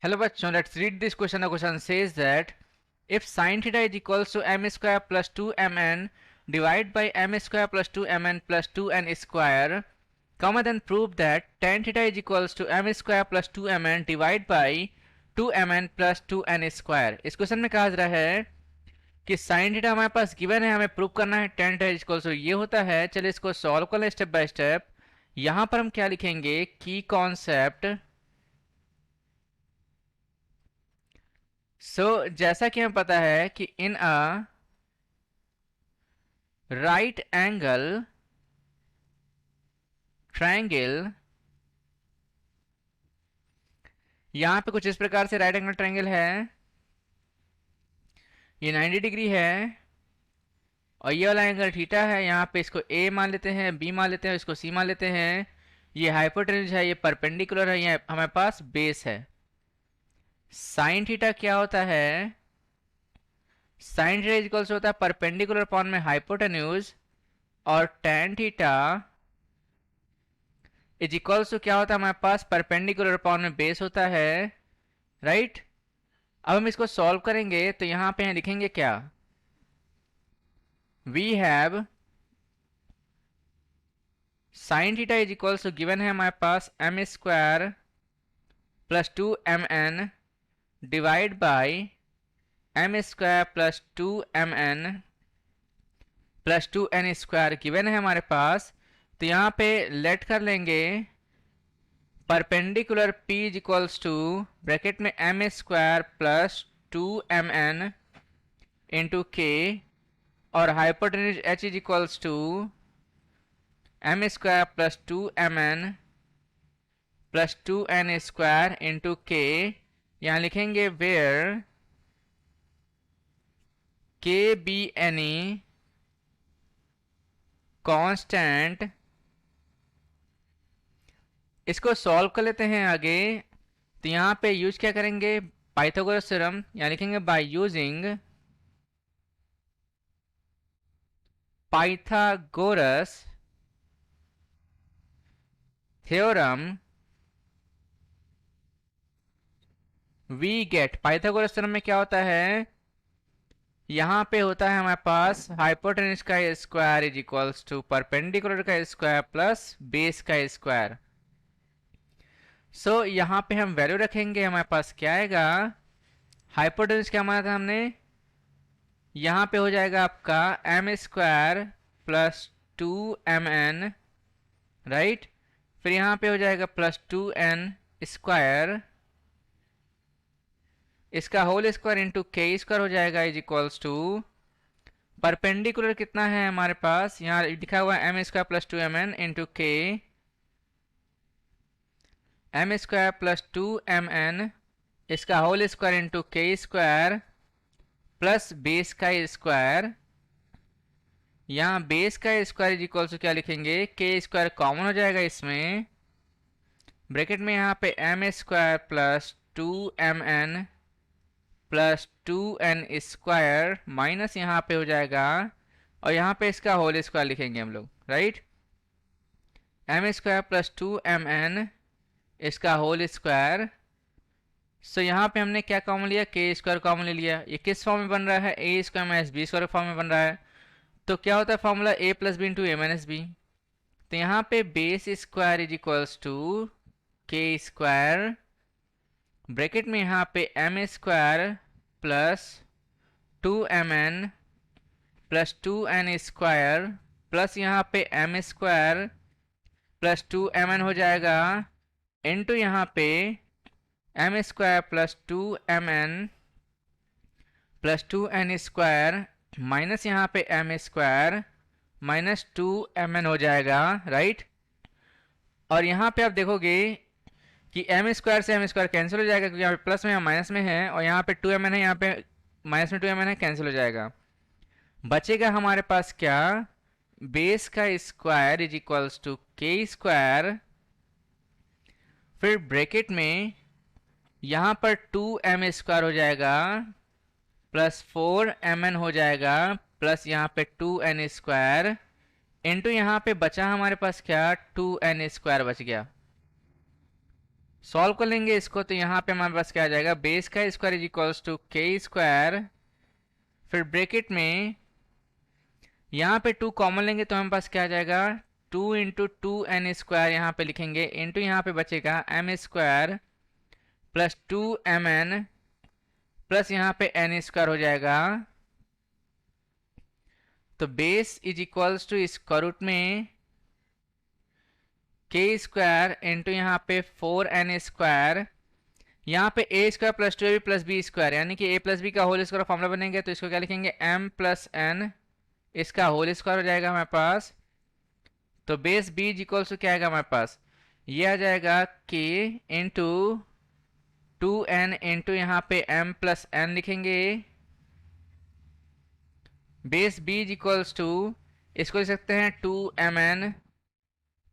Hello bachon, let's read this question. The question says that if sin theta is equals to m square plus 2mn divided by m square plus 2mn plus 2n square, comma then prove that tan theta is equals to m square plus 2mn divided by 2mn plus 2n square। इस question में कहा जा रहा है कि sin theta हमारे पास given है, हमें प्रूव करना है tan थीटा इक्वल्स टू ये होता है। चलिए इसको सॉल्व कर लें स्टेप बाय स्टेप। यहाँ पर हम क्या लिखेंगे, की कॉन्सेप्ट। जैसा कि हमें पता है कि इन अ राइट एंगल ट्रायंगल, यहां पे कुछ इस प्रकार से राइट एंगल ट्रायंगल है, ये 90 डिग्री है और ये वाला एंगल थीटा है। यहाँ पे इसको ए मान लेते हैं, बी मान लेते हैं, इसको सी मान लेते हैं। ये हाइपोटेन्यूज है, ये परपेंडिकुलर है, ये हमारे पास बेस है। साइन थीटा क्या होता है, साइन थीटा इक्वल्स होता है परपेंडिकुलर अपॉन में हाइपोटेन्यूज, और tan theta is equals to क्या होता है हमारे पास, परपेंडिकुलर अपॉन में बेस होता है, राइट। अब हम इसको सॉल्व करेंगे तो यहां पे लिखेंगे क्या, we have sine theta is equals to given है हमारे पास m square plus 2mn divide by m square plus 2mn plus 2n square given है हमारे पास। तो यहाँ पे लेट कर लेंगे perpendicular p is equals to bracket में m square plus 2mn into k, और hypotenuse h is equals to m square plus 2mn plus 2n square into k। यहाँ लिखेंगे where k be any constant. इसको solve कर लेते हैं आगे। तो यहाँ पे यूज क्या करेंगे, पाइथागोरस थ्योरम। यहाँ लिखेंगे by using Pythagoras theorem we get. Pythagoras theorem में क्या होता है, यहाँ पे होता है हमारे पास हाइपोटेन्यूज का square is equals to perpendicular का स्क्वायर प्लस बेस का स्क्वायर। यहाँ पे हम वैल्यू रखेंगे, हमारे पास क्या आएगा, हाइपोटेन्यूज क्या माना था हमने, यहाँ पे हो जाएगा आपका m square plus 2mn, right. फिर यहाँ पे हो जाएगा प्लस 2n स्क्वायर, इसका होल स्क्वायर इंटू के स्क्वायर हो जाएगा इज इक्वल्स टू परपेंडिकुलर कितना है हमारे पास, यहाँ लिखा हुआ है m square plus 2mn into के, m स्क्वायर प्लस 2mn, इसका होल स्क्वायर इंटू के स्क्वायर प्लस बेस का स्क्वायर। यहाँ बेस का स्क्वायर इज इक्वल्स टू क्या लिखेंगे, के स्क्वायर कॉमन हो जाएगा इसमें, ब्रैकेट में यहाँ पे m square plus 2mn plus 2n square minus यहाँ पे हो जाएगा, और यहाँ पे इसका होल स्क्वायर लिखेंगे हम लोग, right. m square plus 2mn इसका होल स्क्वायर। यहाँ पे हमने क्या कॉमन लिया, के स्क्वायर कॉमन ले लिया। ये किस फॉर्म में बन रहा है, A square minus B square form में बन रहा है। तो क्या होता है formula, A plus B into A minus B. तो यहाँ पे base square is equals to के स्क्वायर, ब्रैकेट में यहाँ पे m square plus 2mn plus 2n square plus यहाँ पे m स्क्वायर प्लस 2mn हो जाएगा इंटू यहाँ पे m square plus 2mn plus 2n square minus यहाँ पे m स्क्वायर माइनस 2mn हो जाएगा, राइट। और यहाँ पे आप देखोगे कि m स्क्वायर से m स्क्वायर कैंसिल हो जाएगा, क्योंकि यहाँ पे प्लस में या माइनस में है, और यहाँ पे 2mn है, यहाँ पे माइनस में 2mn है, कैंसिल हो जाएगा। बचेगा हमारे पास क्या, बेस का स्क्वायर इज इक्वल्स टू के स्क्वायर, फिर ब्रैकेट में यहाँ पर 2m स्क्वायर हो जाएगा प्लस 4mn हो जाएगा प्लस यहाँ पे 2n स्क्वायर इंटू यहाँ पे बचा हमारे पास क्या, 2n स्क्वायर बच गया। सॉल्व कर लेंगे इसको, तो यहाँ पे हमारे पास क्या आ जाएगा, बेस का स्क्वायर इज इक्वल्स टू के स्क्वायर, फिर ब्रैकेट में यहाँ पे 2 कॉमन लेंगे तो हमारे पास क्या आ जाएगा, 2 इंटू टू एन स्क्वायर यहाँ पे लिखेंगे, इंटू यहाँ पे बचेगा M square plus 2mn plus यहाँ पे एन स्क्वायर हो जाएगा। तो base is equals to square root में के स्क्वायर इंटू यहाँ पे 4n स्क्वायर, यहाँ पे A square plus 2ab plus B square, यानी कि a प्लस बी का होल स्क्वायर फॉर्मूला बनेंगे, तो इसको क्या लिखेंगे, m प्लस n, इसका होल स्क्वायर हो जाएगा हमारे पास। तो base b is equals to क्या आएगा हमारे पास, ये आ जाएगा k इंटू 2n इंटू यहाँ पे m प्लस n लिखेंगे। Base b is equals to, इसको लिख सकते हैं 2mn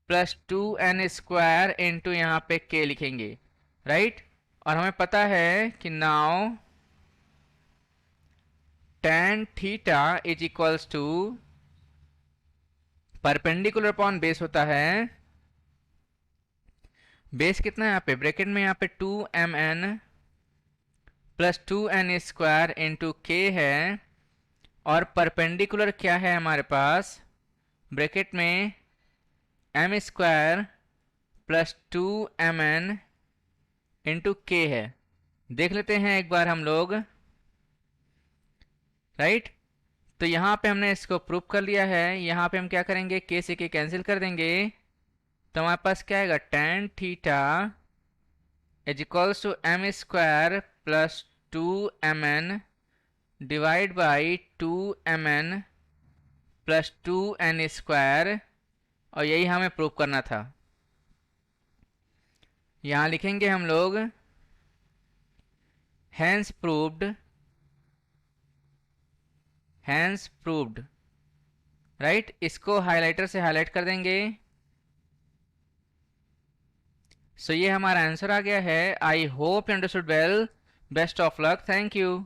plus 2n square into यहाँ पे k लिखेंगे, राइट। और हमें पता है कि now tan theta is equals to perpendicular upon base होता है, बेस कितना है यहाँ पे, ब्रैकेट में यहाँ पे 2mn plus 2n square into k है, और परपेंडिकुलर क्या है हमारे पास, ब्रैकेट में m square plus 2mn into k है। देख लेते हैं एक बार हम लोग, राइट। तो यहाँ पे हमने इसको प्रूव कर लिया है, यहाँ पे हम क्या करेंगे, k से k कैंसिल कर देंगे, तो हमारे पास क्या आएगा, tan theta is equals to m square plus 2mn divide by 2mn plus 2n square, और यही हमें प्रूव करना था। यहाँ लिखेंगे हम लोग हैंस प्रूव्ड, राइट। इसको हाइलाइटर से हाईलाइट कर देंगे। सो ये हमारा आंसर आ गया है। I hope you understood well. Best of luck, thank you.